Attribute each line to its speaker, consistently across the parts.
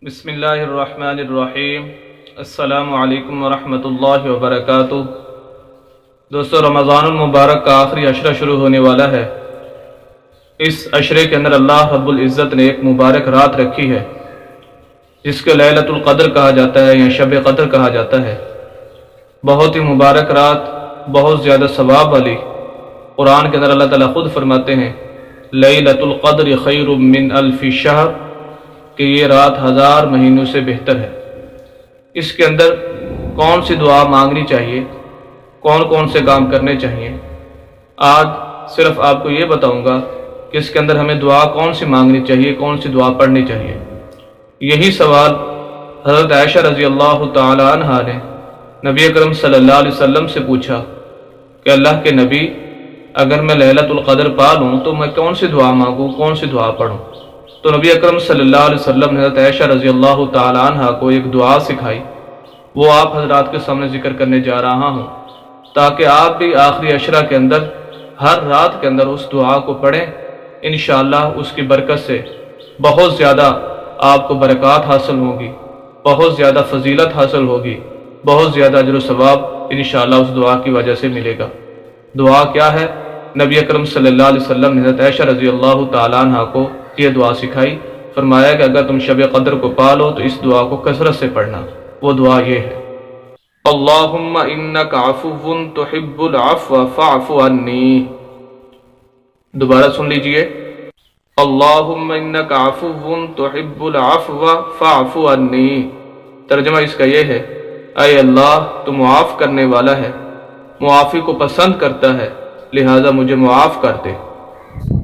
Speaker 1: بسم اللہ الرحمن الرحیم۔ السلام علیکم ورحمۃ اللہ وبرکاتہ۔ دوستو، رمضان المبارک کا آخری عشرہ شروع ہونے والا ہے۔ اس عشرے کے اندر اللہ رب العزت نے ایک مبارک رات رکھی ہے جس کو لیلۃ القدر کہا جاتا ہے یا شب قدر کہا جاتا ہے۔ بہت ہی مبارک رات، بہت زیادہ ثواب والی۔ قرآن کے اندر اللہ تعالیٰ خود فرماتے ہیں لیلۃ القدر خیر من الف شہر، کہ یہ رات 1000 مہینوں سے بہتر ہے۔ اس کے اندر کون سی دعا مانگنی چاہیے، کون کون سے کام کرنے چاہیے، آج صرف آپ کو یہ بتاؤں گا کہ اس کے اندر ہمیں دعا کون سی مانگنی چاہیے، کون سی دعا پڑھنی چاہیے۔ یہی سوال حضرت عائشہ رضی اللہ تعالی عنہا نے نبی اکرم صلی اللہ علیہ وسلم سے پوچھا کہ اللہ کے نبی، اگر میں لیلۃ القدر پا لوں تو میں کون سی دعا مانگوں، کون سی دعا پڑھوں؟ تو نبی اکرم صلی اللہ علیہ وسلم نے حضرت عائشہ رضی اللہ تعالی عنہ کو ایک دعا سکھائی، وہ آپ حضرات کے سامنے ذکر کرنے جا رہا ہوں، تاکہ آپ بھی آخری عشرہ کے اندر ہر رات کے اندر اس دعا کو پڑھیں۔ انشاءاللہ اس کی برکت سے بہت زیادہ آپ کو برکات حاصل ہوگی، بہت زیادہ فضیلت حاصل ہوگی، بہت زیادہ اجر و ثواب انشاءاللہ اس دعا کی وجہ سے ملے گا۔ دعا کیا ہے؟ نبی اکرم صلی اللہ علیہ وسلم نے حضرت عائشہ رضی اللہ تعالی عنہ کو یہ دعا سکھائی، فرمایا کہ اگر تم شب قدر کو پا لو تو اس دعا کو کثرت سے پڑھنا۔ وہ دعا یہ ہے، اللہم انک عفو تحب العفو فاعف عنی۔ دوبارہ سن لیجئے، اللہم انک عفو تحب العفو فاعف عنی۔ ترجمہ اس کا یہ ہے، اے اللہ تو معاف کرنے والا ہے، معافی کو پسند کرتا ہے، لہذا مجھے معاف کر دے۔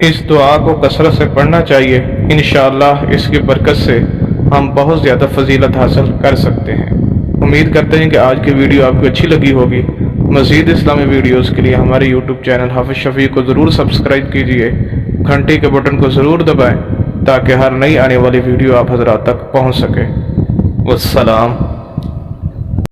Speaker 1: اس دعا کو کثرت سے پڑھنا چاہیے، انشاءاللہ اس کی برکت سے ہم بہت زیادہ فضیلت حاصل کر سکتے ہیں۔ امید کرتے ہیں کہ آج کی ویڈیو آپ کو اچھی لگی ہوگی۔ مزید اسلامی ویڈیوز کے لیے ہمارے یوٹیوب چینل حافظ شفیع کو ضرور سبسکرائب کیجئے، گھنٹی کے بٹن کو ضرور دبائیں تاکہ ہر نئی آنے والی ویڈیو آپ حضرات تک پہنچ سکے۔ والسلام۔